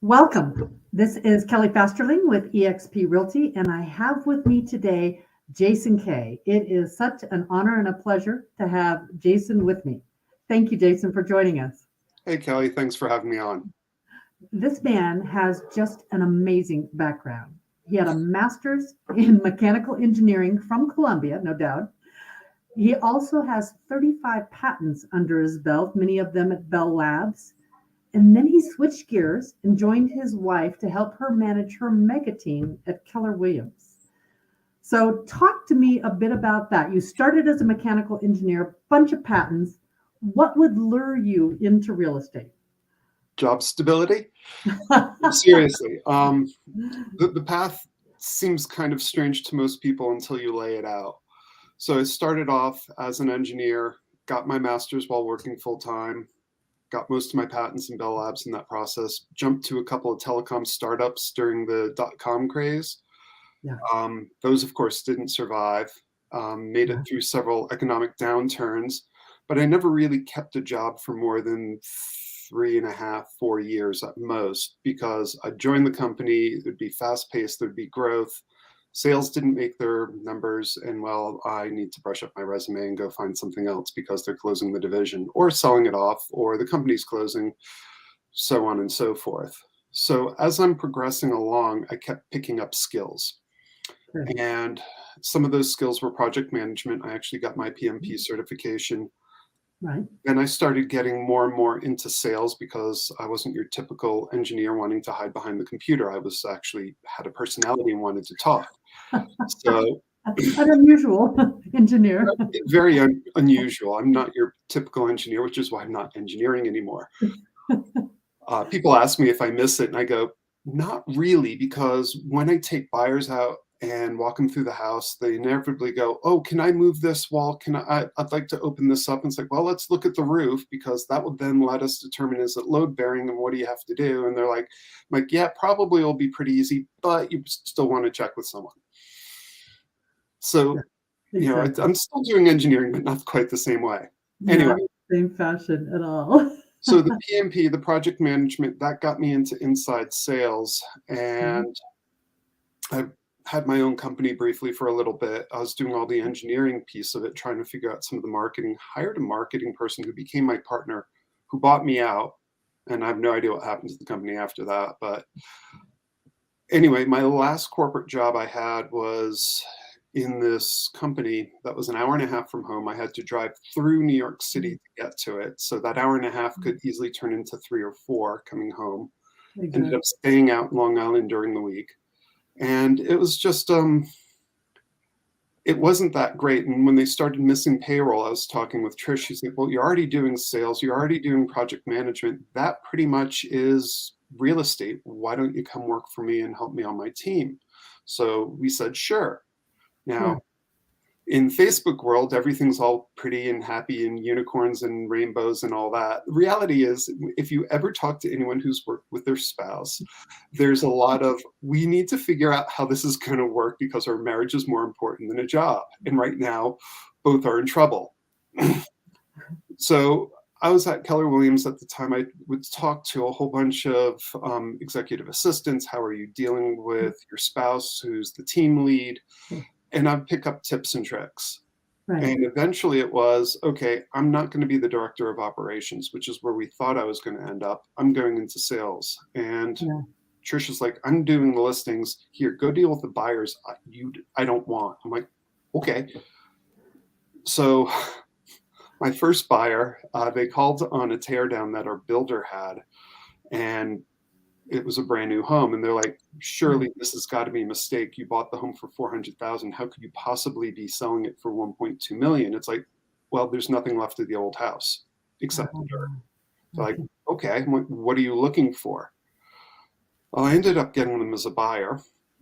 Welcome. This is Kelly Fasterling with eXp Realty, and I have with me today Jason Kay. It is such an honor and a pleasure to have Jason with me. Thank you, Jason, for joining us. Hey, Kelly, thanks for having me on. This man has just an amazing background. He had a master's in mechanical engineering from Columbia, no doubt. He also has 35 patents under his belt, many of them at Bell Labs. And then he switched gears and joined his wife to help her manage her mega team at Keller Williams. So, talk to me a bit about that. You started as a mechanical engineer, bunch of patents. What would lure you into real estate? Job stability? Seriously, the path seems kind of strange to most people until you lay it out. So I started off as an engineer, got my master's while working full time, got most of my patents in Bell Labs in that process, jumped to a couple of telecom startups during the dot-com craze. Yeah. Those, of course, didn't survive, made it through several economic downturns, but I never really kept a job for more than 3.5, 4 years at most, because I joined the company, it would be fast paced, there'd be growth. Sales didn't make their numbers, and well, I need to brush up my resume and go find something else because they're closing the division or selling it off or the company's closing, so on and so forth. So as I'm progressing along, I kept picking up skills. And some of those skills were project management. I actually got my PMP certification. Right. Then I started getting more and more into sales because I wasn't your typical engineer wanting to hide behind the computer. I was actually had a personality and wanted to talk. So An unusual engineer. very unusual. I'm not your typical engineer, which is why I'm not engineering anymore. People ask me if I miss it, and I go, not really, because when I take buyers out and walk them through the house, they inevitably go, oh, can I move this wall? I'd like to open this up. And it's like, well, let's look at the roof, because that would then let us determine, is it load bearing and what do you have to do? And they're like, yeah, probably will be pretty easy, but you still want to check with someone. So, Exactly. I'm still doing engineering, but not quite the same way. Anyway. Not the same fashion at all. So the PMP, the project management, that got me into inside sales. And I had my own company briefly for a little bit. I was doing all the engineering piece of it, trying to figure out some of the marketing, hired a marketing person who became my partner, who bought me out. And I have no idea what happened to the company after that. But anyway, my last corporate job I had was in this company that was an hour and a half from home. I had to drive through New York City to get to it. So that hour and a half could easily turn into 3 or 4 coming home. Exactly. Ended up staying out in Long Island during the week. And it was just, it wasn't that great. And when they started missing payroll, I was talking with Trish. She's like, well, you're already doing sales. You're already doing project management. That pretty much is real estate. Why don't you come work for me and help me on my team? So we said, sure. Now, in Facebook world, everything's all pretty and happy and unicorns and rainbows and all that. The reality is, if you ever talk to anyone who's worked with their spouse, there's a lot of, we need to figure out how this is going to work because our marriage is more important than a job. And right now, both are in trouble. So I was at Keller Williams at the time. I would talk to a whole bunch of executive assistants. How are you dealing with your spouse who's the team lead? And I'd pick up tips and tricks. Right. And eventually it was, okay, I'm not going to be the director of operations, which is where we thought I was going to end up. I'm going into sales. And Trisha's like, I'm doing the listings. Here, go deal with the buyers I don't want. I'm like, okay. So my first buyer, they called on a teardown that our builder had. And it was a brand new home. And they're like, surely this has got to be a mistake. You bought the home for $400,000. How could you possibly be selling it for 1.2 million? It's like, well, there's nothing left of the old house except the dirt. So like, okay, what are you looking for? Well, I ended up getting them as a buyer.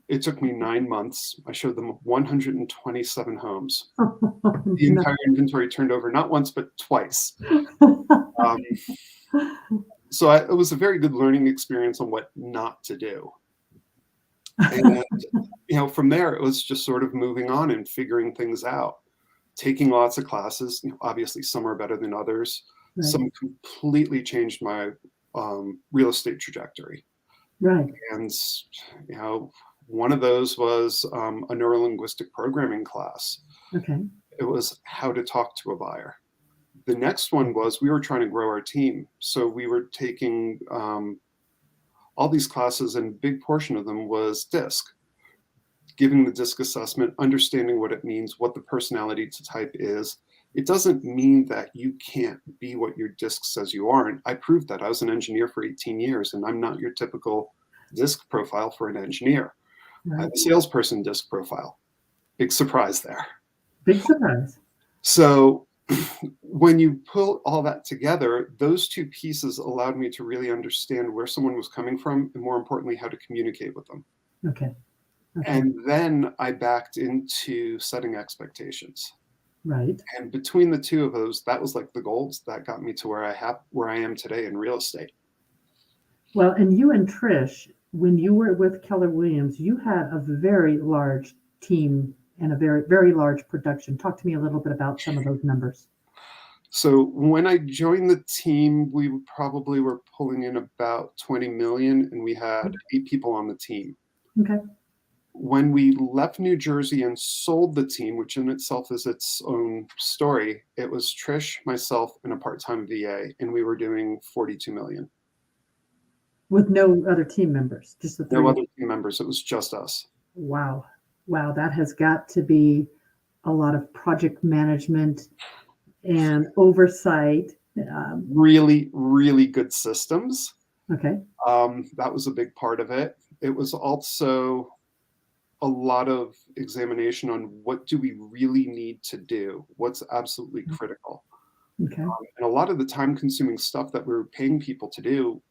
It took me 9 months. I showed them 127 homes. The entire inventory turned over not once, but twice. So it was a very good learning experience on what not to do. And, from there, it was just sort of moving on and figuring things out, taking lots of classes. Obviously, some are better than others. Right. Some completely changed my real estate trajectory. Right. And, you know, one of those was a neurolinguistic programming class. Okay. It was how to talk to a buyer. The next one was we were trying to grow our team. So we were taking all these classes, and a big portion of them was DISC, giving the DISC assessment, understanding what it means, what the personality type is. It doesn't mean that you can't be what your DISC says you aren't. I proved that. I was an engineer for 18 years, and I'm not your typical DISC profile for an engineer. I Right. have a salesperson DISC profile. Big surprise there. Big surprise. So when you pull all that together, those two pieces allowed me to really understand where someone was coming from, and more importantly, how to communicate with them. Okay. Okay. And then I backed into setting expectations. Right. And between the two of those, that was like the goals that got me to where I am today in real estate. Well, and you and Trish, when you were with Keller Williams, you had a very large team and a very, very large production. Talk to me a little bit about some of those numbers. So when I joined the team, we probably were pulling in about 20 million, and we had 8 people on the team. Okay. When we left New Jersey and sold the team, which in itself is its own story, it was Trish, myself, and a part-time VA, and we were doing 42 million. With no other team members, just the No three. other team members. It was just us. Wow. Wow. That has got to be a lot of project management and oversight. Really, really good systems. Okay. That was a big part of it. It was also a lot of examination on what do we really need to do, what's absolutely critical. Okay. And a lot of the time-consuming stuff that we were paying people to do,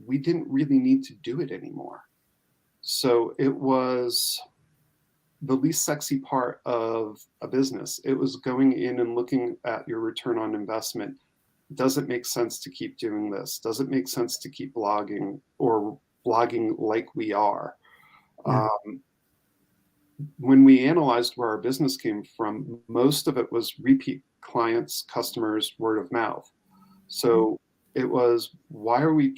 we didn't really need to do it anymore. So it was the least sexy part of a business. It was going in and looking at your return on investment. Does it make sense to keep doing this? Does it make sense to keep blogging or blogging like we are? Yeah. When we analyzed where our business came from, most of it was repeat clients, customers, word of mouth. So it was, why are we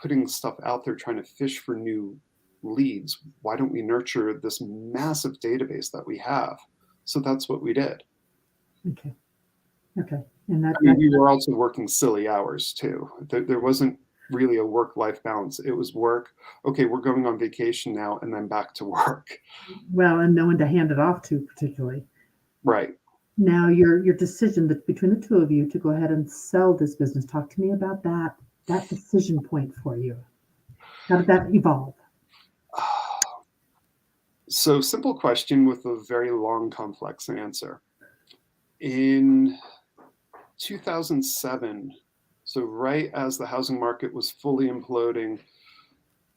putting stuff out there trying to fish for new leads? Why don't we nurture this massive database that we have? So that's what we did. Okay. Okay. And that, I mean, we were also working silly hours too. There wasn't really a work-life balance. It was work. Okay, we're going on vacation now, and then back to work. well, and no one to hand it off to particularly. Right. Now, your decision that between the two of you to go ahead and sell this business. Talk to me about that decision point for you. How did that evolve? So, simple question with a very long, complex answer. In 2007, so right as the housing market was fully imploding,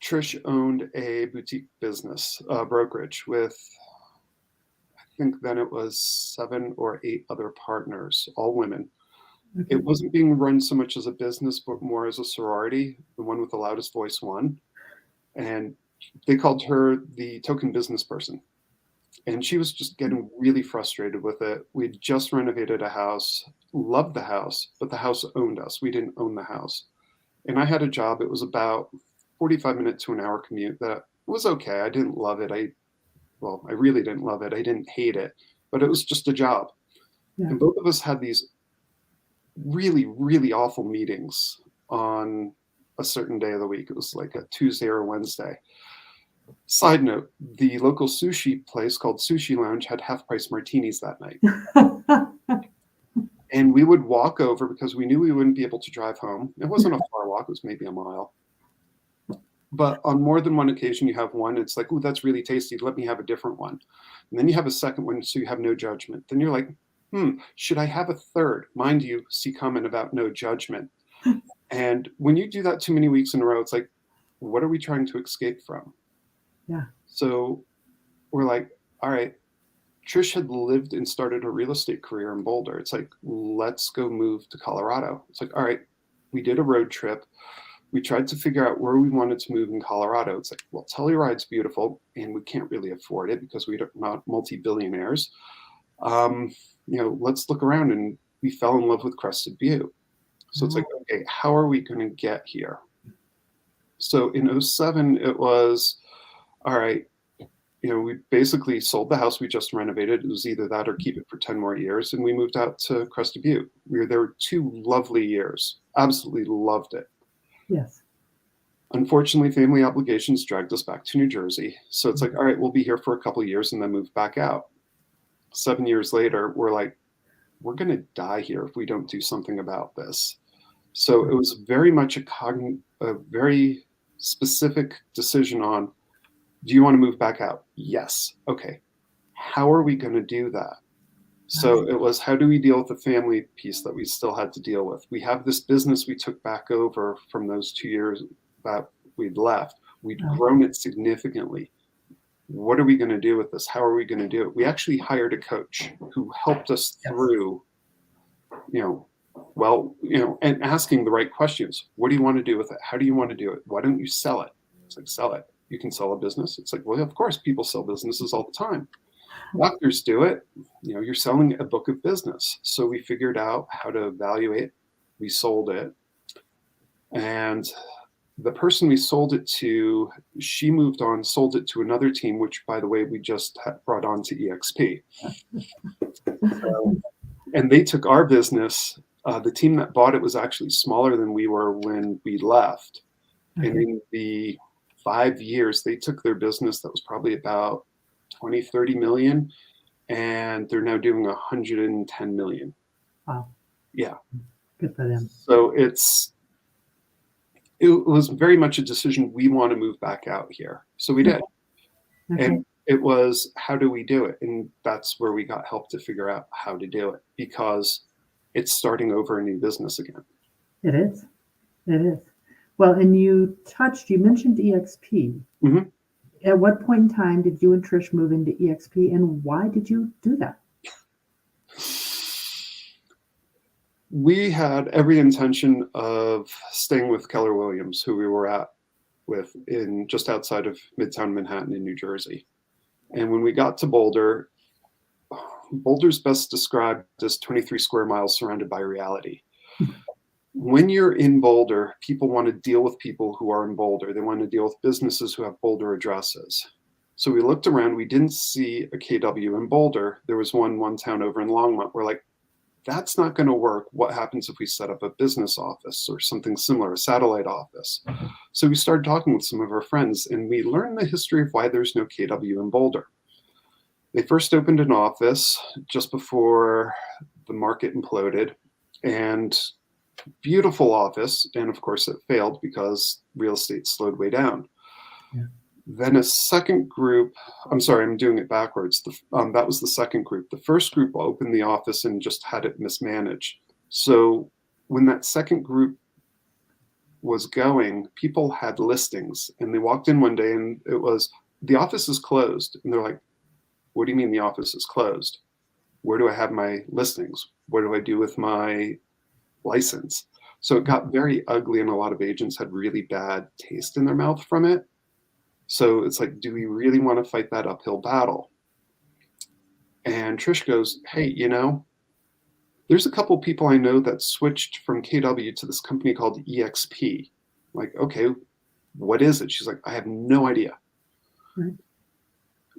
Trish owned a boutique business, brokerage, with, I think then it was 7 or 8 other partners, all women. Okay. It wasn't being run so much as a business, but more as a sorority. The one with the loudest voice won. And they called her the token business person. And she was just getting really frustrated with it. We'd just renovated a house, loved the house, but the house owned us. We didn't own the house. And I had a job. It was about 45-minute to an hour commute that was okay. I didn't love it. I really didn't love it. I didn't hate it, but it was just a job. Yeah. And both of us had these really, really awful meetings on a certain day of the week. It was like a Tuesday or a Wednesday. Side note, the local sushi place called Sushi Lounge had half-price martinis that night. And we would walk over because we knew we wouldn't be able to drive home. It wasn't a far walk, it was maybe a mile. But on more than one occasion, you have one, it's like, ooh, that's really tasty. Let me have a different one. And then you have a second one, so you have no judgment. Then you're like, should I have a third? Mind you, see comment about no judgment. And when you do that too many weeks in a row, it's like, what are we trying to escape from? Yeah. So we're like, all right, Trish had lived and started a real estate career in Boulder. It's like, let's go move to Colorado. It's like, all right, we did a road trip. We tried to figure out where we wanted to move in Colorado. It's like, well, Telluride's beautiful, and we can't really afford it because we're not multi-billionaires. Let's look around, and we fell in love with Crested Butte. So it's like, okay, how are we going to get here? So in '07, it was, all right, we basically sold the house we just renovated. It was either that or keep it for 10 more years. And we moved out to Crested Butte. We were there 2 lovely years. Absolutely loved it. Yes. Unfortunately, family obligations dragged us back to New Jersey. So it's like, all right, we'll be here for a couple of years and then move back out. 7 years later, we're like, we're going to die here if we don't do something about this. So it was very much a very specific decision on, do you want to move back out? Yes. Okay. How are we going to do that? So it was, how do we deal with the family piece that we still had to deal with? We have this business we took back over from those 2 years that we'd left. We'd grown it significantly. What are we going to do with this? How are we going to do it? We actually hired a coach who helped us through, and asking the right questions. What do you want to do with it? How do you want to do it? Why don't you sell it? It's like, sell it. You can sell a business. It's like, well, of course, people sell businesses all the time. Doctors do it. You're selling a book of business. So we figured out how to evaluate. We sold it. And the person we sold it to, she moved on, sold it to another team, which, by the way, we just brought on to EXP. And they took our business. The team that bought it was actually smaller than we were when we left. And in the 5 years, they took their business that was probably about 20, 30 million, and they're now doing 110 million. Wow. Yeah. Good for them. So it was very much a decision. We want to move back out here. So we did. Okay. And it was, how do we do it? And that's where we got help to figure out how to do it, because it's starting over a new business again. It is. It is. Well, and you mentioned EXP. Mm-hmm. At what point in time did you and Trish move into EXP, and why did you do that? We had every intention of staying with Keller Williams, who we were with in just outside of Midtown Manhattan in New Jersey. And when we got to Boulder, Boulder's best described as 23 square miles surrounded by reality. When you're in Boulder, people want to deal with people who are in Boulder. They want to deal with businesses who have Boulder addresses. So we looked around. We didn't see a KW in Boulder. There was one town over in Longmont. We're like, that's not going to work. What happens if we set up a business office or something similar, a satellite office? So we started talking with some of our friends, and we learned the history of why there's no KW in Boulder. They first opened an office just before the market imploded, and beautiful office, and of course it failed because real estate slowed way down. Yeah. Then a second group, I'm sorry, I'm doing it backwards. That was the second group. The first group opened the office and just had it mismanaged. So when that second group was going, people had listings, and they walked in one day and it was, the office is closed. And they're like, what do you mean the office is closed? Where do I have my listings? What do I do with my license? So it got very ugly, and a lot of agents had really bad taste in their mouth from it. So it's like, do we really want to fight that uphill battle? And Trish goes, hey, there's a couple people I know that switched from KW to this company called EXP. I'm like, okay, what is it? She's like, I have no idea. Right.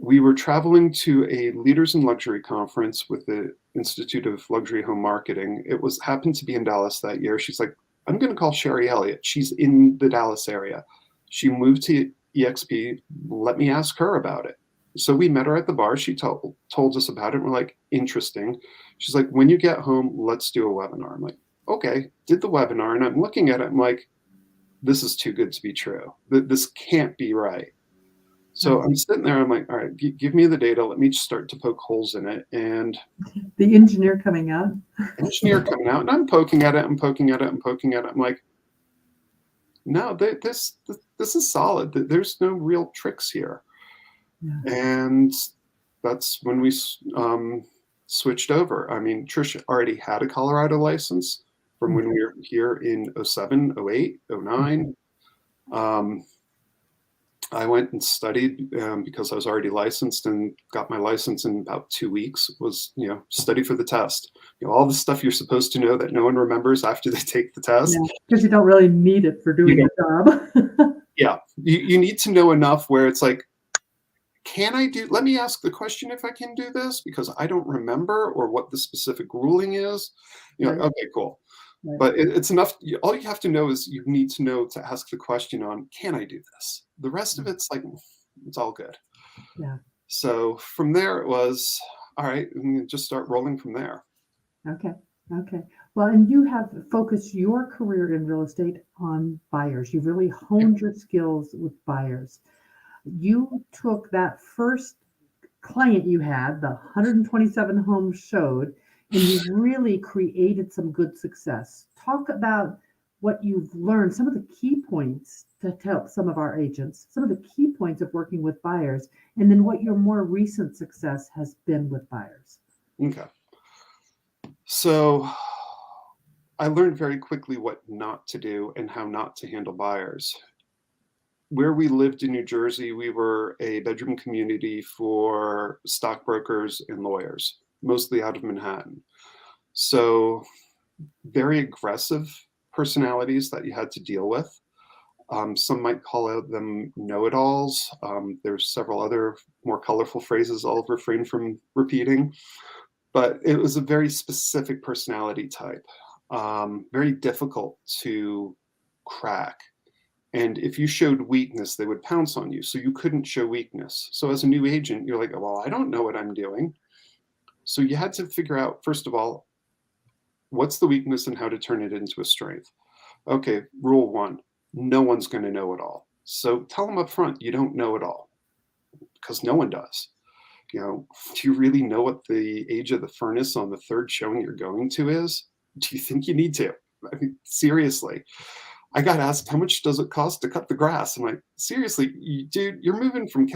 We were traveling to a Leaders in Luxury conference with the Institute of Luxury Home Marketing. It happened to be in Dallas that year. She's like, I'm going to call Sherry Elliott. She's in the Dallas area. She moved to EXP. Let me ask her about it. So we met her at the bar. She told us about it. We're like, interesting. She's like, when you get home, let's do a webinar. I'm like, okay. Did the webinar, and I'm looking at it. I'm like, this is too good to be true. This can't be right. So I'm sitting there. I'm like, all right, give me the data. Let me start to poke holes in it. And the engineer coming out. And I'm poking at it. I'm poking at it. I'm poking at it. I'm like, no, this is solid. There's no real tricks here. Yeah. And that's when we switched over. I mean, Trish already had a Colorado license from when we were here in 07, 08, 09. I went and studied because I was already licensed, and got my license in about 2 weeks. Was, study for the test. All the stuff you're supposed to know that no one remembers after they take the test. Because you don't really need it for doing the job. You need to know enough where it's like, let me ask the question if I can do this because I don't remember or what the specific ruling is. Right, Okay, cool. right. But it's enough. All you have to know is you need to know to ask the question on, can I do this? The rest of it's like, it's all good. Yeah. So from there, it was, all right, just start rolling from there. Okay. Okay. Well, and you have focused your career in real estate on buyers. You've really Yeah. honed your skills with buyers. You took that first client you had, the 127 homes showed, and you really created some good success. Talk about what you've learned, some of the key points to help some of our agents, some of the key points of working with buyers, and then what your more recent success has been with buyers. Okay. So I learned very quickly what not to do and how not to handle buyers. Where we lived in New Jersey, we were a bedroom community for stockbrokers and lawyers, mostly out of Manhattan. So very aggressive personalities that you had to deal with. Some might call out them know-it-alls. There's several other more colorful phrases I'll refrain from repeating, but it was a very specific personality type, very difficult to crack. And if you showed weakness, they would pounce on you. So you couldn't show weakness. So as a new agent, you're like, well, I don't know what I'm doing. So you had to figure out, first of all, what's the weakness and how to turn it into a strength. Okay, rule one, no one's going to know it all. So tell them up front, you don't know it all because no one does. Do you really know what the age of the furnace on the third showing you're going to is? Do you think you need to? I mean, seriously. I got asked, how much does it cost to cut the grass? I'm like, seriously, dude, you're moving from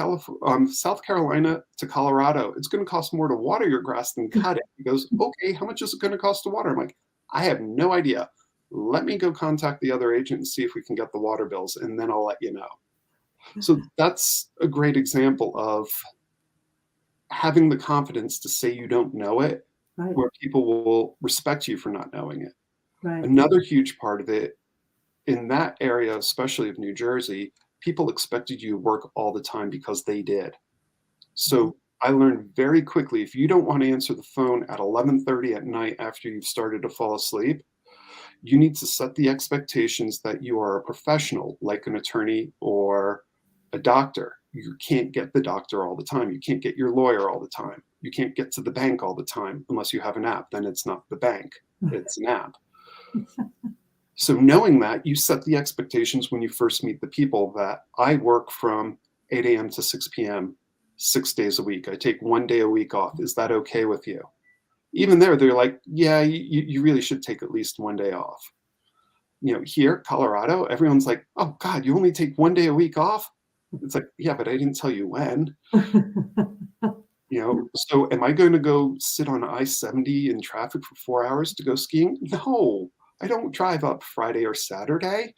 South Carolina to Colorado. It's going to cost more to water your grass than cut it. He goes, okay, how much is it going to cost to water? I'm like, I have no idea. Let me go contact the other agent and see if we can get the water bills, and then I'll let you know. So that's a great example of having the confidence to say you don't know it, Right, where people will respect you for not knowing it. right. Another huge part of it in that area, especially of New Jersey, people expected you to work all the time because they did. So I learned very quickly, if you don't want to answer the phone at 11:30 at night after you've started to fall asleep, you need to set the expectations that you are a professional, like an attorney or a doctor. You can't get the doctor all the time. You can't get your lawyer all the time. You can't get to the bank all the time unless you have an app. Then it's not the bank, it's an app. So knowing that, you set the expectations when you first meet the people that I work from 8 a.m. to 6 p.m. 6 days a week. I take 1 day a week off. Is that okay with you? Even there, they're like, yeah, you really should take at least 1 day off. Here, Colorado, everyone's like, oh God, you only take 1 day a week off? It's like, yeah, but I didn't tell you when. So am I going to go sit on I-70 in traffic for 4 hours to go skiing? No, I don't drive up Friday or Saturday.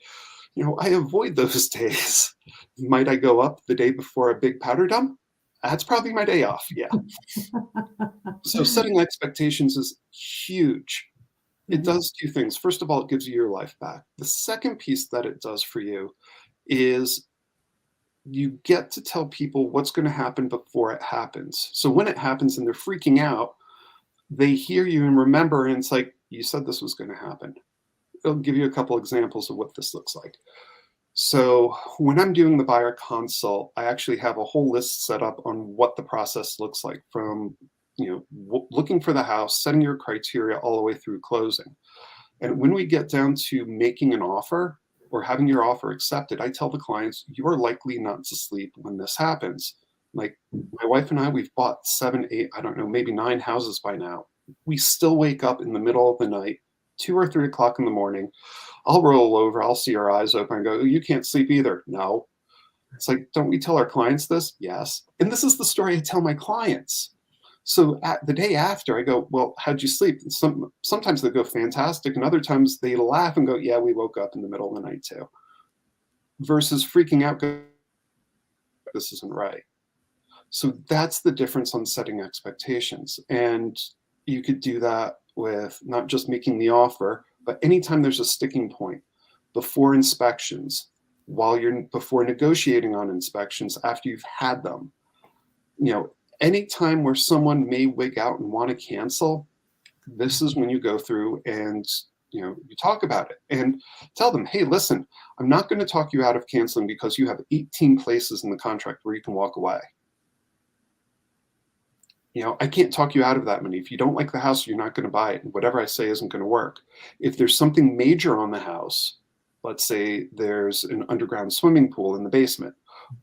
I avoid those days. Might I go up the day before a big powder dump? That's probably my day off. Yeah. So setting expectations is huge. It Right, does two things. First of all, it gives you your life back. The second piece that it does for you is you get to tell people what's going to happen before it happens. So when it happens and they're freaking out, they hear you and remember, and it's like, you said this was going to happen. I'll give you a couple examples of what this looks like. So when I'm doing the buyer consult, I actually have a whole list set up on what the process looks like from, looking for the house, setting your criteria all the way through closing. And when we get down to making an offer or having your offer accepted, I tell the clients, you are likely not to sleep when this happens. Like my wife and I, we've bought 7, 8, I don't know, maybe 9 houses by now. We still wake up in the middle of the night, 2 or 3 o'clock in the morning. I'll roll over, I'll see our eyes open and go, you can't sleep either. No. It's like, don't we tell our clients this? Yes. And this is the story I tell my clients. So the day after, I go, well, how'd you sleep? And sometimes they go fantastic, and other times they laugh and go, yeah, we woke up in the middle of the night too. Versus freaking out, this isn't right. So that's the difference on setting expectations. And you could do that with not just making the offer, but anytime there's a sticking point before inspections. while you're before negotiating on inspections after you've had them. Any time where someone may wig out and want to cancel, this is when you go through and you talk about it and tell them, hey, listen, I'm not going to talk you out of canceling because you have 18 places in the contract where you can walk away. I can't talk you out of that many. If you don't like the house, you're not going to buy it. Whatever I say isn't going to work. If there's something major on the house, let's say there's an underground swimming pool in the basement,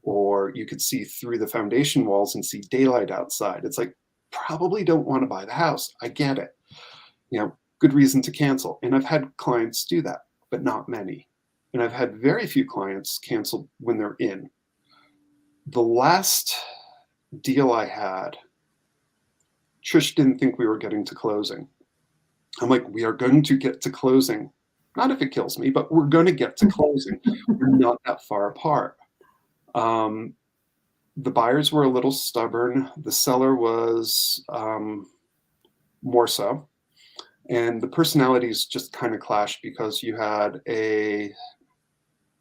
or you could see through the foundation walls and see daylight outside. It's like, probably don't want to buy the house. I get it. Good reason to cancel. And I've had clients do that, but not many. And I've had very few clients cancel when they're in. The last deal I had, Trish didn't think we were getting to closing. I'm like, we are going to get to closing. Not if it kills me, but we're going to get to closing. We're not that far apart. The buyers were a little stubborn. The seller was more so. And the personalities just kind of clashed because you had a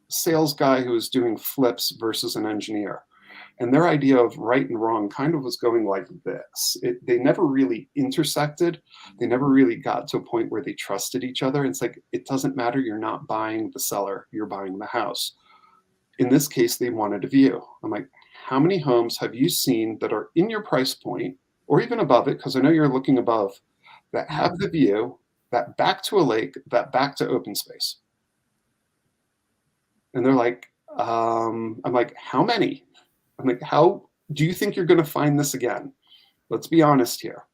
sales guy who was doing flips versus an engineer. And their idea of right and wrong kind of was going like this. They never really intersected. They never really got to a point where they trusted each other. It's like, it doesn't matter. You're not buying the seller. You're buying the house. In this case, they wanted a view. I'm like, how many homes have you seen that are in your price point or even above it? Because I know you're looking above, that have the view, that back to a lake, that back to open space. And they're like, I'm like, how many? I'm like, how do you think you're going to find this again? Let's be honest here.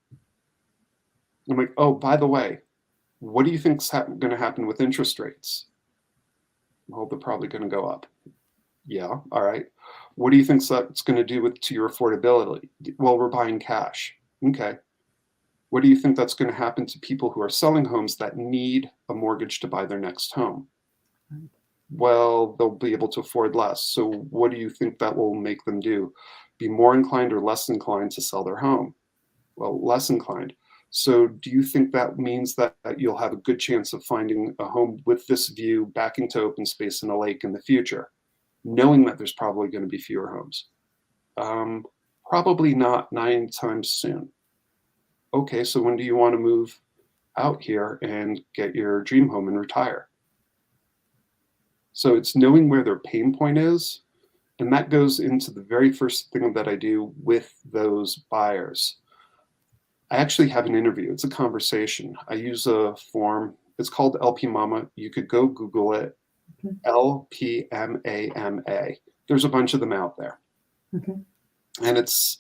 I'm like, oh, by the way, what do you think's going to happen with interest rates? Well, they're probably going to go up. Yeah, all right. What do you think that's going to do to your affordability? Well, we're buying cash. Okay. What do you think that's going to happen to people who are selling homes that need a mortgage to buy their next home? Well, they'll be able to afford less. So what do you think that will make them do? Be more inclined or less inclined to sell their home? Well, less inclined. So do you think that means that you'll have a good chance of finding a home with this view back into open space and a lake in the future, knowing that there's probably going to be fewer homes? Probably not 9 times soon. Okay, so when do you want to move out here and get your dream home and retire? So it's knowing where their pain point is. And that goes into the very first thing that I do with those buyers. I actually have an interview. It's a conversation. I use a form. It's called LP Mama. You could go Google it. Okay. LPMAMA. There's a bunch of them out there. Okay. And it's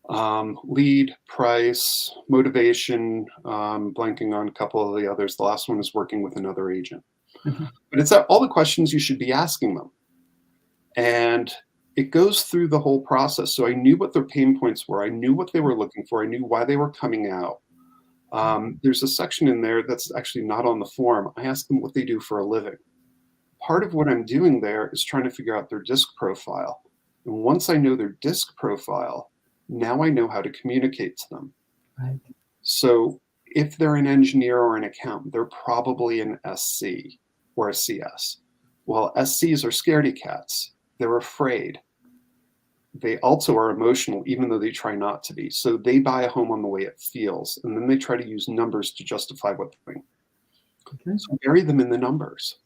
lead, price, motivation, blanking on a couple of the others. The last one is working with another agent. Okay. But it's all the questions you should be asking them. And it goes through the whole process. So I knew what their pain points were. I knew what they were looking for. I knew why they were coming out. There's a section in there that's actually not on the form. I asked them what they do for a living. Part of what I'm doing there is trying to figure out their disc profile. And once I know their disc profile, now I know how to communicate to them. Right. So if they're an engineer or an accountant, they're probably an SC or a CS. Well, SCs are scaredy cats. They're afraid. They also are emotional, even though they try not to be. So they buy a home on the way it feels, and then they try to use numbers to justify what they're doing. Okay. So bury them in the numbers.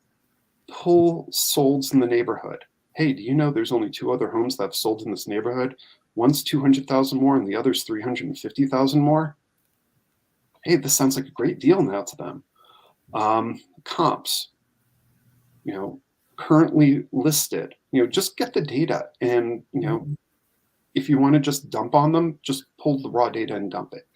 Pull solds in the neighborhood. Hey, do you know there's only 2 other homes that have sold in this neighborhood? One's 200,000 more and the other's 350,000 more. Hey, this sounds like a great deal now to them. Comps, currently listed, just get the data. And, if you want to just dump on them, just pull the raw data and dump it.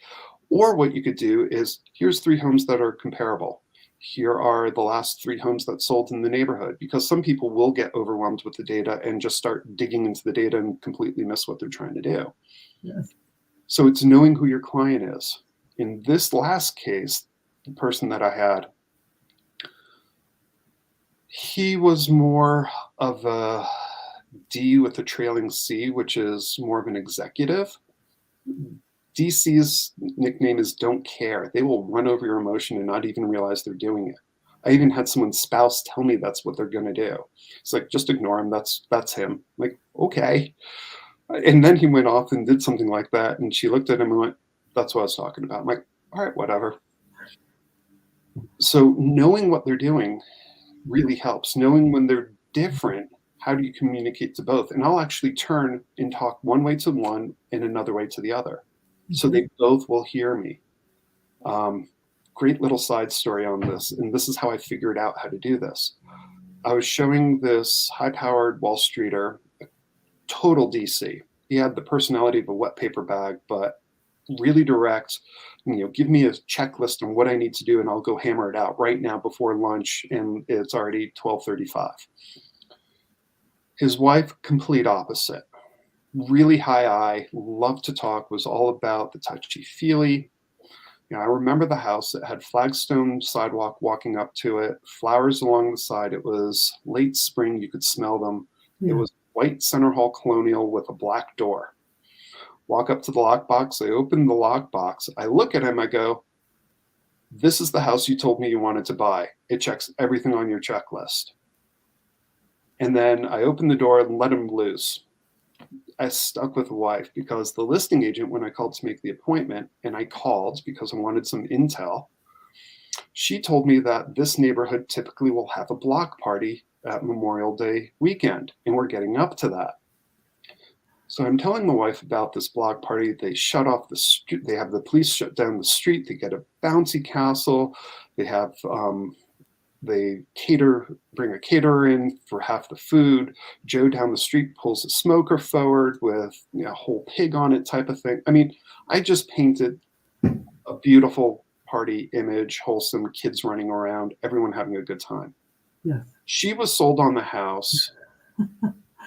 Or what you could do is, here's 3 homes that are comparable. Here are the last 3 homes that sold in the neighborhood, because some people will get overwhelmed with the data and just start digging into the data and completely miss what they're trying to do. Yes. So it's knowing who your client is. In this last case, the person that I had, he was more of a D with a trailing C, which is more of an executive. DC's nickname is don't care. They will run over your emotion and not even realize they're doing it. I even had someone's spouse tell me that's what they're going to do. It's like, just ignore him. That's him. I'm like, okay. And then he went off and did something like that. And she looked at him and went, that's what I was talking about. I'm like, all right, whatever. So knowing what they're doing really helps. Knowing when they're different, how do you communicate to both? And I'll actually turn and talk one way to one and another way to the other. So Mhm. they both will hear me. Um, Great little side story on this. And this is how I figured out how to do this. I was showing this high-powered Wall Streeter, total DC. He had the personality of a wet paper bag, but really direct. Give me a checklist on what I need to do, and I'll go hammer it out right now before lunch. And it's already 12:35. His wife, complete opposite. Really high I, loved to talk, was all about the touchy feely. I remember the house. It had flagstone sidewalk walking up to it, flowers along the side. It was late spring. You could smell them. It Yeah. was white center hall colonial with a black door. Walk up to the lockbox. I open the lockbox. I look at him. I go, this is the house you told me you wanted to buy. It checks everything on your checklist. And then I opened the door and let him loose. I stuck with the wife because the listing agent, when I called to make the appointment, and I called because I wanted some intel, she told me that this neighborhood typically will have a block party at Memorial Day weekend, and we're getting up to that. So I'm telling my wife about this block party. They shut off the street. They have the police shut down the street. They get a bouncy castle. They have they bring a caterer in for half the food. Joe down the street pulls a smoker forward with a whole pig on it type of thing. I mean, I just painted a beautiful party image, wholesome, kids running around, everyone having a good time. Yes. She was sold on the house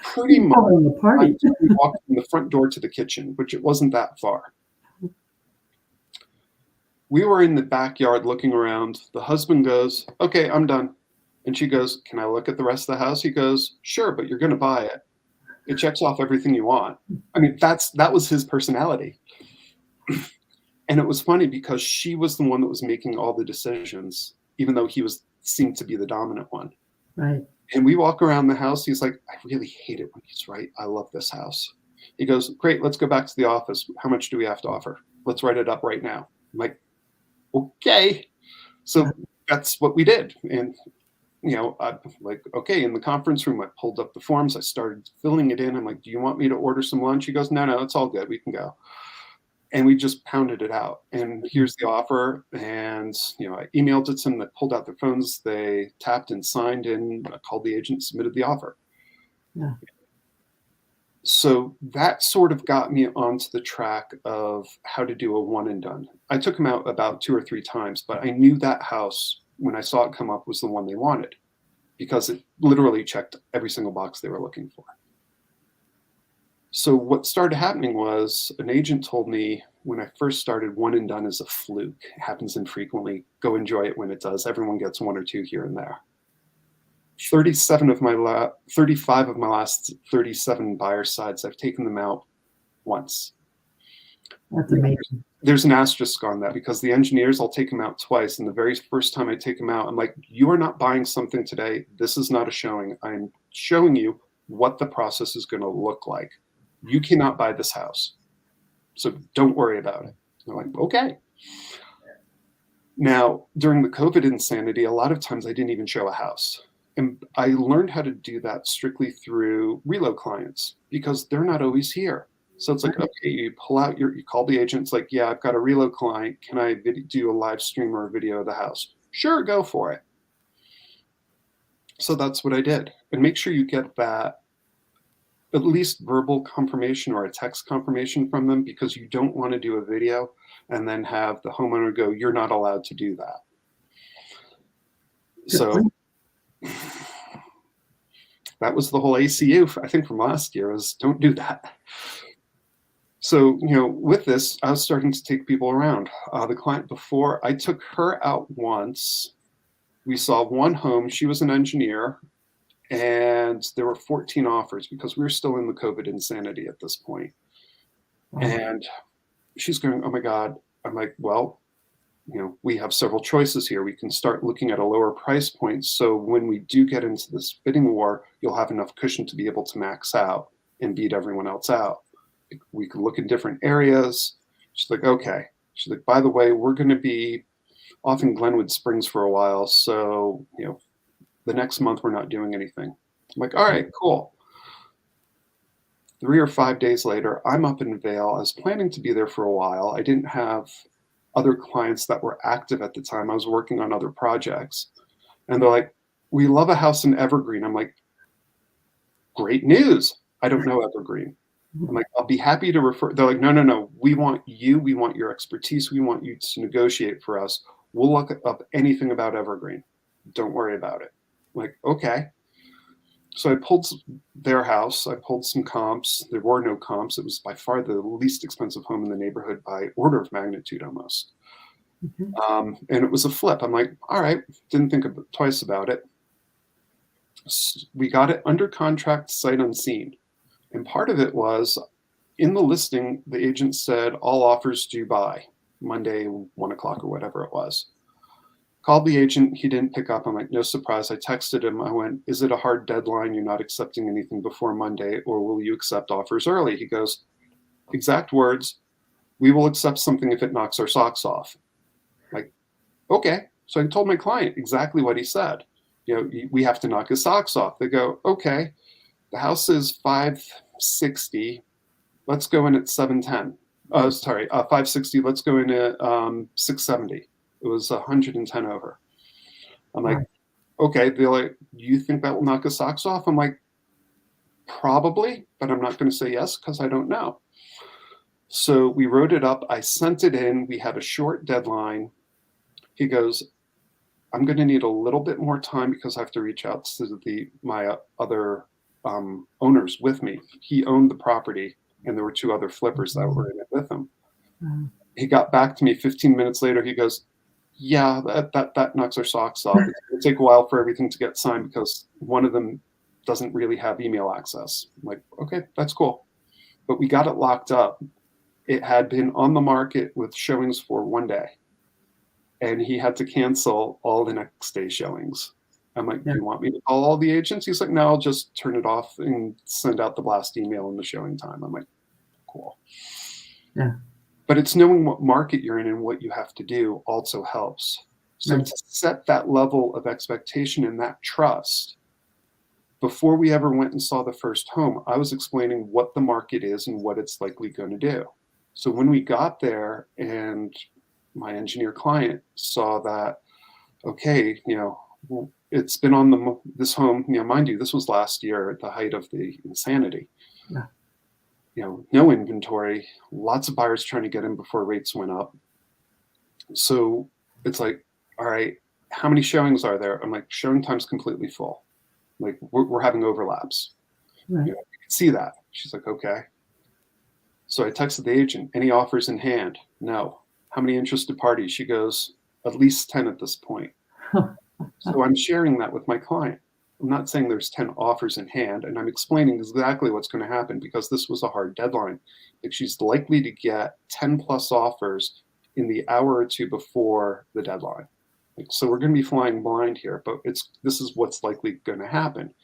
pretty He's much having a party. until we walked from the front door to the kitchen, which it wasn't that far. We were in the backyard looking around. The husband goes, okay, I'm done. And she goes, can I look at the rest of the house? He goes, sure, but you're going to buy it. It checks off everything you want. I mean, that was his personality. And it was funny because she was the one that was making all the decisions, even though he seemed to be the dominant one. Right. And we walk around the house. He's like, I really hate it when he's right. I love this house. He goes, great, let's go back to the office. How much do we have to offer? Let's write it up right now. I'm like, okay. So that's what we did. And, I'm like, okay, in the conference room, I pulled up the forms. I started filling it in. I'm like, do you want me to order some lunch? He goes, no, it's all good. We can go. And we just pounded it out. And here's the offer. And, I emailed it to them. They pulled out their phones. They tapped and signed, and I called the agent, submitted the offer. Yeah. So that sort of got me onto the track of how to do a one and done. I took them out about 2 or 3 times, but I knew that house, when I saw it come up, was the one they wanted because it literally checked every single box they were looking for. So what started happening was an agent told me when I first started, one and done is a fluke. It happens infrequently. Go enjoy it when it does. Everyone gets 1 or 2 here and there. 35 of my last 37 buyer sides, I've taken them out once. That's amazing. There's an asterisk on that because the engineers, I'll take them out twice. And the very first time I take them out, I'm like, you are not buying something today. This is not a showing. I'm showing you what the process is going to look like. You cannot buy this house. So don't worry about it. I'm like, okay. Now, during the COVID insanity, a lot of times I didn't even show a house. And I learned how to do that strictly through reload clients because they're not always here. So it's like, okay, you pull out you call the agent. It's like, yeah, I've got a reload client. Can I do a live stream or a video of the house? Sure, go for it. So that's what I did. And make sure you get that at least verbal confirmation or a text confirmation from them because you don't want to do a video and then have the homeowner go, you're not allowed to do that. So that was the whole ACU, I think, from last year was don't do that. So, with this, I was starting to take people around. The client before, I took her out once. We saw one home. She was an engineer, and there were 14 offers because we were still in the COVID insanity at this point. And she's going, oh my God. I'm like, well, we have several choices here. We can start looking at a lower price point. So when we do get into this bidding war, you'll have enough cushion to be able to max out and beat everyone else out. We could look in different areas. She's like, okay. She's like, by the way, we're going to be off in Glenwood Springs for a while. So, the next month we're not doing anything. I'm like, all right, cool. 3 or 5 days later, I'm up in Vail. I was planning to be there for a while. I didn't have other clients that were active at the time. I was working on other projects. And they're like, we love a house in Evergreen. I'm like, great news. I don't know Evergreen. I'm like, I'll be happy to refer. They're like, no, no, no. We want you. We want your expertise. We want you to negotiate for us. We'll look up anything about Evergreen. Don't worry about it. I'm like, okay. So I pulled their house. I pulled some comps. There were no comps. It was by far the least expensive home in the neighborhood by order of magnitude almost. And it was a flip. I'm like, all right, didn't think twice about it. We got it under contract, sight unseen. And part of it was in the listing, the agent said all offers due by Monday, 1 o'clock or whatever it was. Called the agent. He didn't pick up. I'm like, no surprise. I texted him. I went, is it a hard deadline? You're not accepting anything before Monday, or will you accept offers early? He goes, exact words, we will accept something if it knocks our socks off. Like, okay. So I told my client exactly what he said. We have to knock his socks off. They go, okay, the house is 560. Let's go in at 710. 560. Let's go in at 670. It was 110 over. I'm like, okay. They're like, you think that will knock his socks off? I'm like, probably, but I'm not going to say yes because I don't know. So we wrote it up. I sent it in. We had a short deadline. He goes, I'm going to need a little bit more time because I have to reach out to my other owners with me. He owned the property, and there were 2 other flippers that were in it with him. He got back to me 15 minutes later. He goes, yeah, that knocks our socks off. It's going to take a while for everything to get signed because one of them doesn't really have email access. I'm like, okay, that's cool. But we got it locked up. It had been on the market with showings for 1 day. And he had to cancel all the next day showings. I'm like, do you want me to call all the agents? He's like, no, I'll just turn it off and send out the blast email in the showing time. I'm like, cool. Yeah. But it's knowing what market you're in and what you have to do also helps. So to set that level of expectation and that trust, before we ever went and saw the first home, I was explaining what the market is and what it's likely going to do. So when we got there and my engineer client saw that, okay, it's been on this home, mind you, this was last year at the height of the insanity. Yeah. No inventory, lots of buyers trying to get in before rates went up. So it's like, all right, how many showings are there? I'm like, showing time's completely full. Like we're having overlaps. Right. You can see that. She's like, okay. So I texted the agent, any offers in hand? No. How many interested parties? She goes, at least 10 at this point. So I'm sharing that with my client. I'm not saying there's 10 offers in hand, and I'm explaining exactly what's going to happen because this was a hard deadline. Like she's likely to get 10 plus offers in the hour or 2 before the deadline. So we're going to be flying blind here, but this is what's likely going to happen.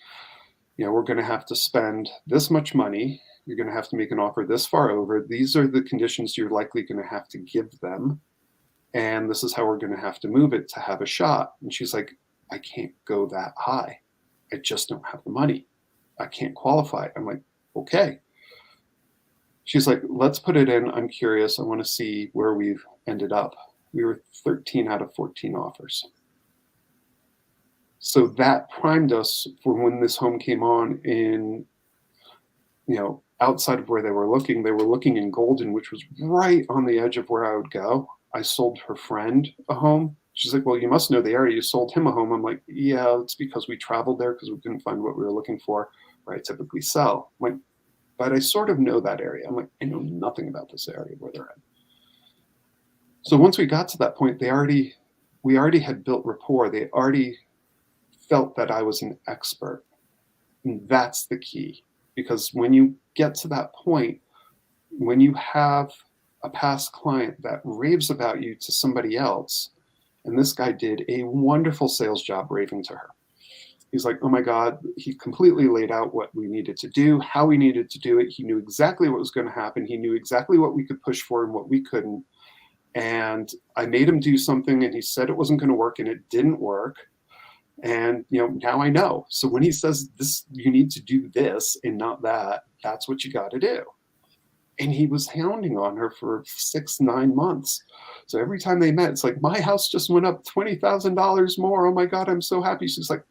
We're going to have to spend this much money. You're going to have to make an offer this far over. These are the conditions you're likely going to have to give them. And this is how we're going to have to move it to have a shot. And she's like, I can't go that high. I just don't have the money. I can't qualify. I'm like, okay. She's like, let's put it in. I'm curious. I want to see where we've ended up. We were 13 out of 14 offers. So that primed us for when this home came on in, outside of where they were looking in Golden, which was right on the edge of where I would go. I sold her friend a home. She's like, well, you must know the area. You sold him a home. I'm like, yeah, it's because we traveled there because we couldn't find what we were looking for where I typically sell. I'm like, but I sort of know that area. I'm like, I know nothing about this area where they're at. So once we got to that point, we already had built rapport. They already felt that I was an expert. And that's the key. Because when you get to that point, when you have a past client that raves about you to somebody else. And this guy did a wonderful sales job raving to her. He's like, oh my God, he completely laid out what we needed to do, how we needed to do it. He knew exactly what was going to happen. He knew exactly what we could push for and what we couldn't. And I made him do something and he said it wasn't going to work and it didn't work. And now I know. So when he says this, you need to do this and not that, that's what you got to do. And he was hounding on her for 6-9 months. So every time they met, it's like, my house just went up $20,000 more. Oh my God, I'm so happy. She's like,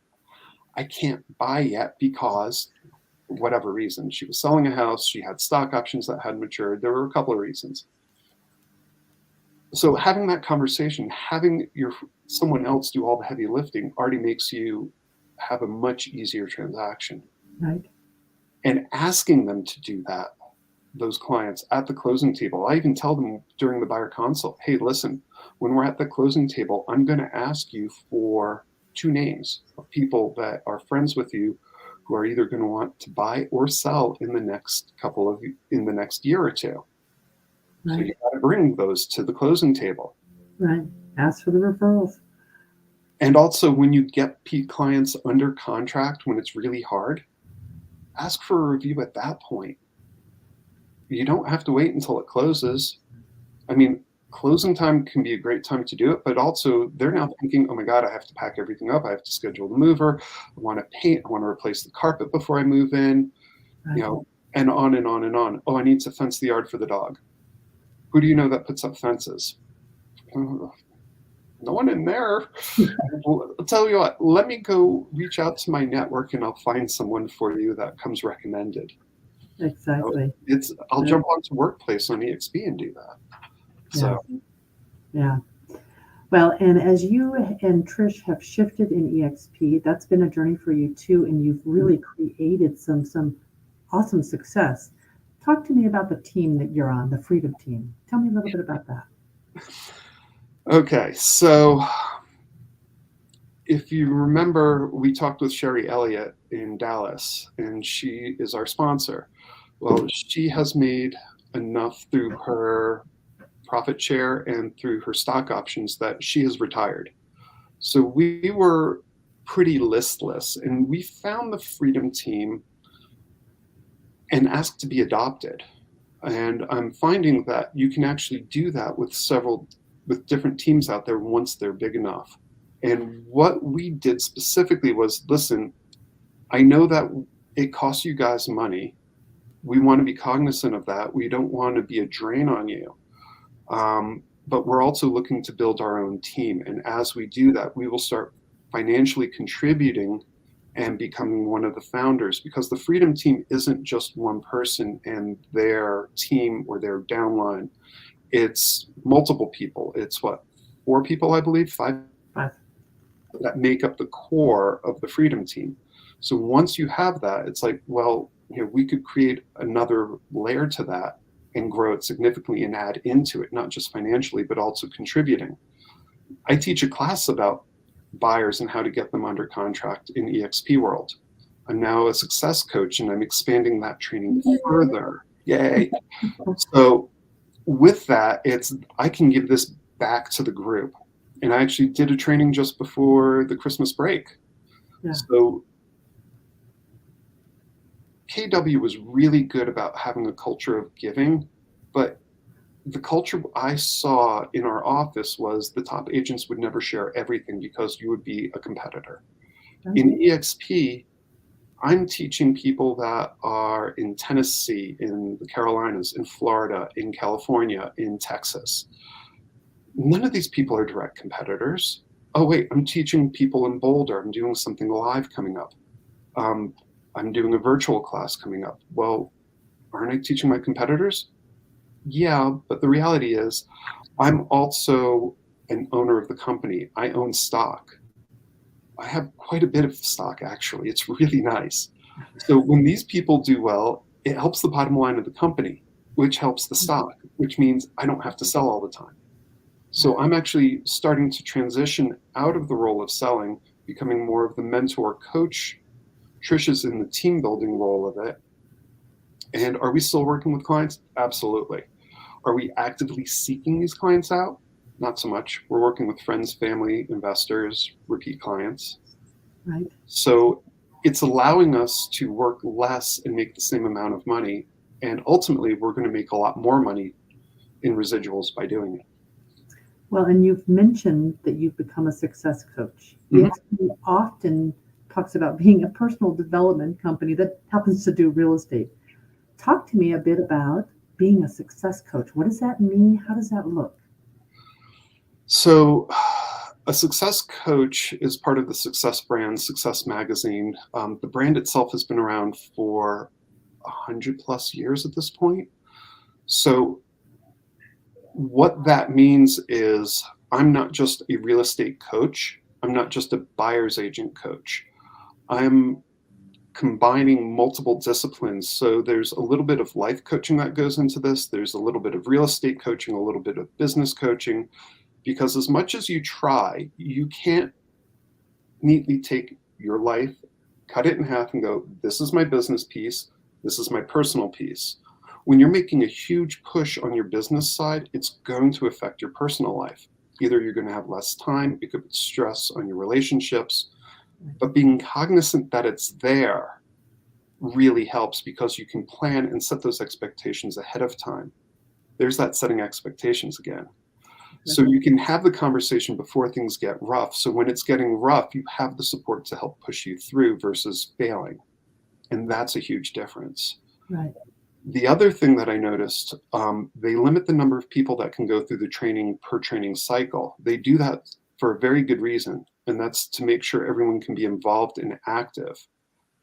I can't buy yet because whatever reason. She was selling a house. She had stock options that had matured. There were a couple of reasons. So having that conversation, having someone else do all the heavy lifting already makes you have a much easier transaction. Right. And asking them to do that, those clients at the closing table, I even tell them during the buyer consult, hey, listen, when we're at the closing table, I'm going to ask you for 2 names of people that are friends with you who are either going to want to buy or sell in the next year or two. Right. So you got to bring those to the closing table. Right. Ask for the referrals. And also when you get clients under contract, when it's really hard, ask for a review at that point. You don't have to wait until it closes. I mean, closing time can be a great time to do it, but also they're now thinking, oh my God, I have to pack everything up. I have to schedule the mover. I want to paint. I want to replace the carpet before I move in, Right. And on and on and on. Oh, I need to fence the yard for the dog. Who do you know that puts up fences? No one in there. Well, I'll tell you what, let me go reach out to my network and I'll find someone for you that comes recommended. Exactly. I'll jump onto Workplace on EXP and do that. So yeah. Well, and as you and Trish have shifted in EXP, that's been a journey for you too, and you've really created some awesome success. Talk to me about the team that you're on, the Freedom Team. Tell me a little bit about that. Okay, so if you remember, we talked with Sherry Elliott in Dallas, and she is our sponsor. Well, she has made enough through her profit share and through her stock options that she has retired. So we were pretty listless, and we found the Freedom Team and asked to be adopted. And I'm finding that you can actually do that with different teams out there once they're big enough. And what we did specifically was, listen, I know that it costs you guys money. We want to be cognizant of that. We don't want to be a drain on you. But we're also looking to build our own team. And as we do that, we will start financially contributing and becoming one of the founders, because the Freedom Team isn't just one person and their team or their downline. It's multiple people. It's 4 people, I believe, 5 that make up the core of the Freedom Team. So once you have that, it's like, well, we could create another layer to that and grow it significantly and add into it, not just financially, but also contributing. I teach a class about buyers and how to get them under contract in EXP world. I'm now a success coach and I'm expanding that training further. Yay. So with that, I can give this back to the group. And I actually did a training just before the Christmas break. Yeah. So KW was really good about having a culture of giving, but the culture I saw in our office was the top agents would never share everything because you would be a competitor. Okay. In EXP, I'm teaching people that are in Tennessee, in the Carolinas, in Florida, in California, in Texas. None of these people are direct competitors. Oh, wait, I'm teaching people in Boulder. I'm doing something live coming up. I'm doing a virtual class coming up. Well, aren't I teaching my competitors? Yeah, but the reality is I'm also an owner of the company. I own stock. I have quite a bit of stock, actually. It's really nice. So when these people do well, it helps the bottom line of the company, which helps the stock, which means I don't have to sell all the time. So I'm actually starting to transition out of the role of selling, becoming more of the mentor coach. Trish is in the team building role of it. And are we still working with clients? Absolutely. Are we actively seeking these clients out? Not so much. We're working with friends, family, investors, repeat clients. Right. So it's allowing us to work less and make the same amount of money. And ultimately, we're going to make a lot more money in residuals by doing it. Well, and you've mentioned that you've become a success coach. Mhm. EXP often talks about being a personal development company that happens to do real estate. Talk to me a bit about being a success coach. What does that mean? How does that look? So, a success coach is part of the Success brand, Success Magazine. The brand itself has been around for 100+ years at this point. So, what that means is I'm not just a real estate coach, I'm not just a buyer's agent coach. I'm combining multiple disciplines. So, there's a little bit of life coaching that goes into this, there's a little bit of real estate coaching, a little bit of business coaching. Because as much as you try, you can't neatly take your life, cut it in half, and go, this is my business piece, this is my personal piece. When you're making a huge push on your business side, it's going to affect your personal life. Either you're going to have less time, it could put stress on your relationships, but being cognizant that it's there really helps because you can plan and set those expectations ahead of time. There's that setting expectations again. So you can have the conversation before things get rough. So when it's getting rough, you have the support to help push you through versus failing. And that's a huge difference. Right. The other thing that I noticed, they limit the number of people that can go through the training per training cycle. They do that for a very good reason, and that's to make sure everyone can be involved and active.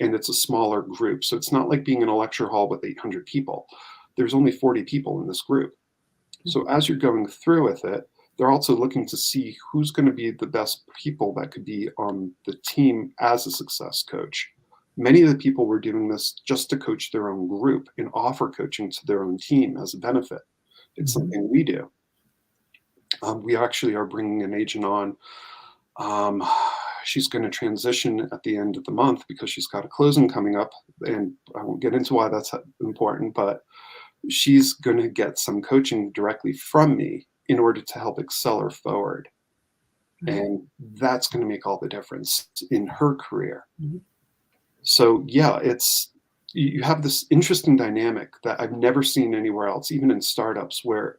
And it's a smaller group. So it's not like being in a lecture hall with 800 people. There's only 40 people in this group. So as you're going through with it, they're also looking to see who's going to be the best people that could be on the team as a success coach. Many of the people were doing this just to coach their own group and offer coaching to their own team as a benefit. It's Mhm. something we do. We actually are bringing an agent on. Um, she's going to transition at the end of the month because she's got a closing coming up. And I won't get into why that's important, but she's going to get some coaching directly from me in order to help excel her forward. Right. And that's going to make all the difference in her career. Mhm. So, yeah, you have this interesting dynamic that I've never seen anywhere else, even in startups, where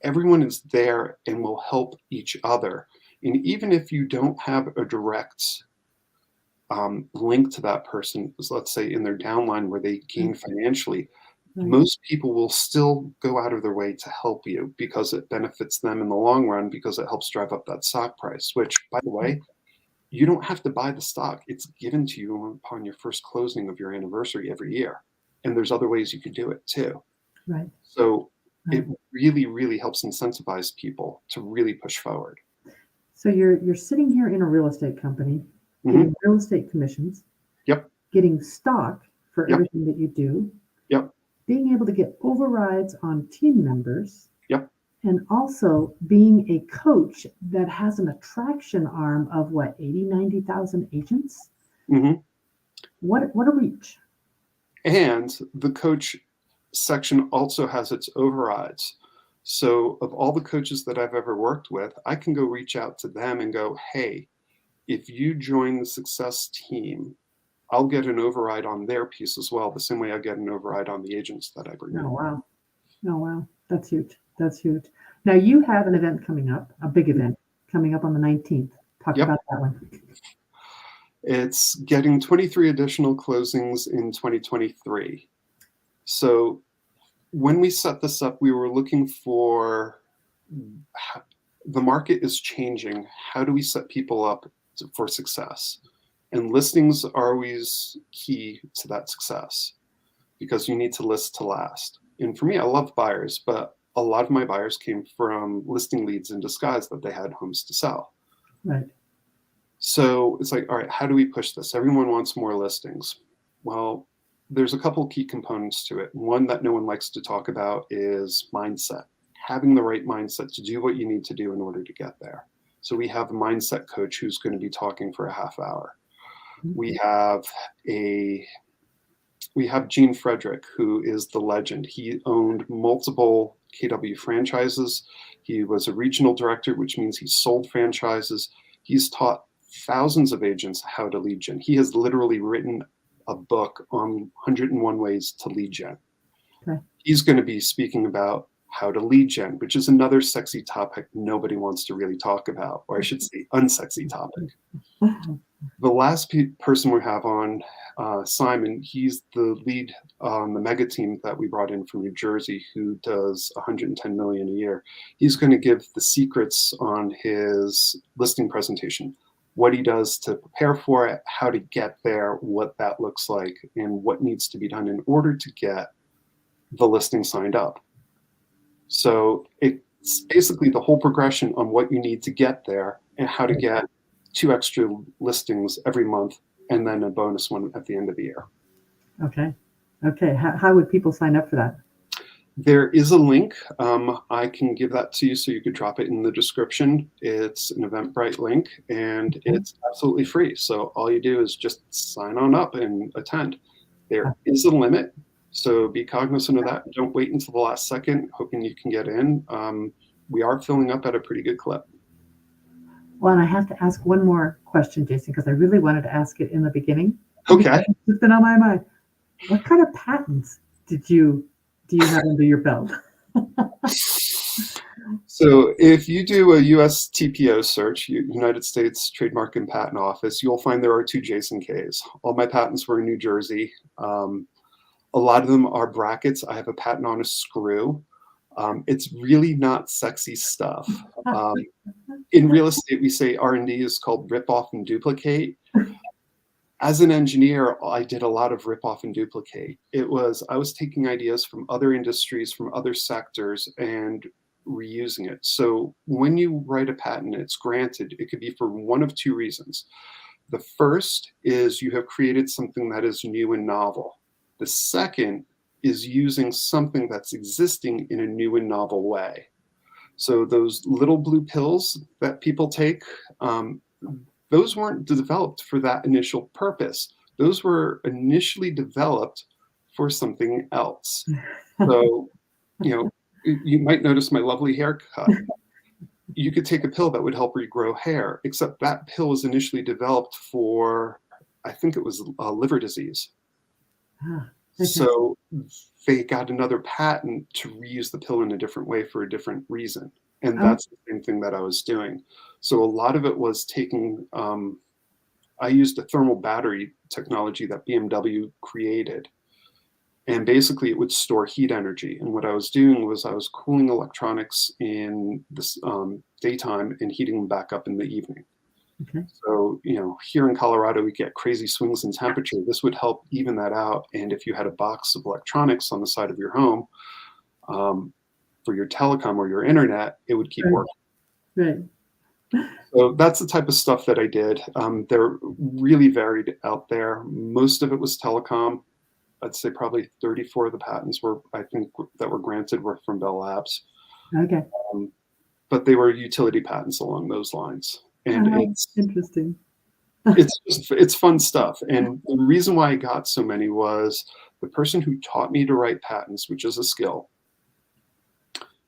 everyone is there and will help each other. And even if you don't have a direct link to that person, let's say in their downline where they gain financially, Right. most people will still go out of their way to help you because it benefits them in the long run because it helps drive up that stock price, which, by the way, you don't have to buy the stock. It's given to you upon your first closing of your anniversary every year. And there's other ways you could do it too. Right. So Right. it really, really helps incentivize people to really push forward. So you're sitting here in a real estate company, Hmm. getting real estate commissions, Yep. getting stock for Yep. everything that you do, Yep. being able to get overrides on team members, Yep. and also being a coach that has an attraction arm of what, 80, 90,000 agents? Hmm. What a reach. And the coach section also has its overrides. So, of all the coaches that I've ever worked with, I can go reach out to them and go, hey, if you join the success team, I'll get an override on their piece as well, the same way I get an override on the agents that I bring Oh, in. wow. Oh, wow. That's huge. That's huge. Now you have an event coming up, a big event coming up on the 19th. Talk Yep. about that one. It's getting 23 additional closings in 2023. So, when we set this up, we were looking for the market is changing. How do we set people up for success? And listings are always key to that success because you need to list to last. And for me, I love buyers, but a lot of my buyers came from listing leads in disguise that they had homes to sell. Right. So it's like, all right, how do we push this? Everyone wants more listings. Well, there's a couple key components to it. One that no one likes to talk about is mindset, having the right mindset to do what you need to do in order to get there. So we have a mindset coach who's going to be talking for a half hour. We have Gene Frederick, who is the legend. He owned multiple KW franchises. He was a regional director, which means he sold franchises. He's taught thousands of agents how to lead gen. He has literally written a book on 101 ways to lead gen. Okay. He's going to be speaking about how to lead gen, which is another sexy topic nobody wants to really talk about, or I should say unsexy topic. The last person we have on, Simon, he's the lead on the mega team that we brought in from New Jersey, who does 110 million a year. He's going to give the secrets on his listing presentation, what he does to prepare for it, how to get there, what that looks like, and what needs to be done in order to get the listing signed up. So it's basically the whole progression on what you need to get there and how to get 2 extra listings every month and then a bonus one at the end of the year. Okay. Okay. How would people sign up for that? There is a link. I can give that to you so you could drop it in the description. It's an Eventbrite link and it's absolutely free. So all you do is just sign on up and attend. There is a limit. So be cognizant of that. Don't wait until the last second, hoping you can get in. We are filling up at a pretty good clip. Well, and I have to ask one more question, Jason, because I really wanted to ask it in the beginning. Okay. It's been on my mind. What kind of patents do you have under your belt? So if you do a US TPO search, United States Trademark and Patent Office, you'll find there are 2 Jason Ks. All my patents were in New Jersey. A lot of them are brackets. I have a patent on a screw. It's really not sexy stuff. In real estate, we say R&D is called rip off and duplicate. As an engineer, I did a lot of rip off and duplicate. I was taking ideas from other industries, from other sectors, and reusing it. So when you write a patent, it's granted, it could be for one of 2 reasons. The first is you have created something that is new and novel. The second is using something that's existing in a new and novel way. So those little blue pills that people take, those weren't developed for that initial purpose. Those were initially developed for something else. So, you might notice my lovely haircut. You could take a pill that would help regrow hair, except that pill was initially developed for, I think it was liver disease. So they got another patent to reuse the pill in a different way for a different reason. And that's the same thing that I was doing. So a lot of it was taking, I used a thermal battery technology that BMW created. And basically it would store heat energy. And what I was doing was I was cooling electronics in this daytime and heating them back up in the evening. Okay. So, here in Colorado, we get crazy swings in temperature. This would help even that out. And if you had a box of electronics on the side of your home for your telecom or your internet, it would keep working. Right. So that's the type of stuff that I did. They're really varied out there. Most of it was telecom. I'd say probably 34 of the patents that were granted were from Bell Labs. Okay. But they were utility patents along those lines. And it's interesting. it's fun stuff. And the reason why I got so many was the person who taught me to write patents, which is a skill.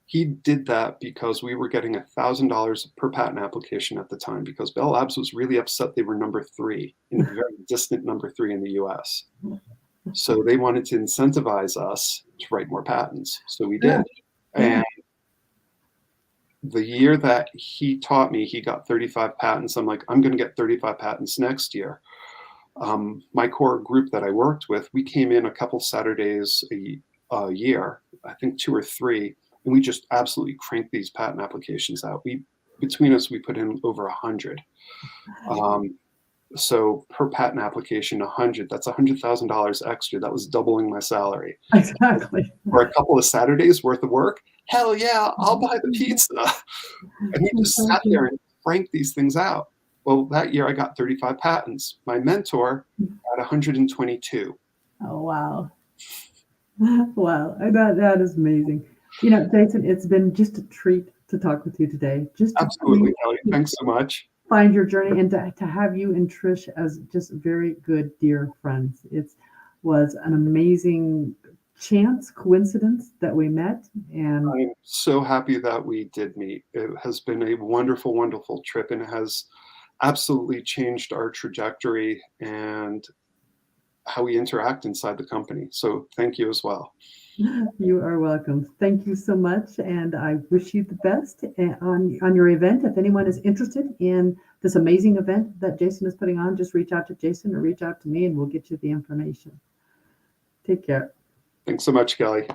He did that because we were getting $1,000 per patent application at the time because Bell Labs was really upset they were number 3, in a very distant number 3 in the US. So they wanted to incentivize us to write more patents. So we did. And the year that he taught me, he got 35 patents. I'm like, I'm going to get 35 patents next year. My core group that I worked with, we came in a couple Saturdays a year, I think 2 or 3, and we just absolutely cranked these patent applications out. Between us, we put in over 100. So per patent application, 100, that's $100,000 extra. That was doubling my salary. Exactly. For a couple of Saturdays worth of work, hell yeah, I'll buy the pizza. And he just sat there and cranked these things out. Well, that year I got 35 patents. My mentor got 122. Oh, wow. Wow. That is amazing. Jason, it's been just a treat to talk with you today. Absolutely, Kelly. Thanks so much. Find your journey and to have you and Trish as just very good, dear friends. It was an amazing chance, coincidence that we met. And I'm so happy that we did meet. It has been a wonderful, wonderful trip, and it has absolutely changed our trajectory and how we interact inside the company. So thank you as well. you are welcome. Thank you so much. And I wish you the best on your event. If anyone is interested in this amazing event that Jason is putting on, just reach out to Jason or reach out to me and we'll get you the information. Take care. Thanks so much, Kelly.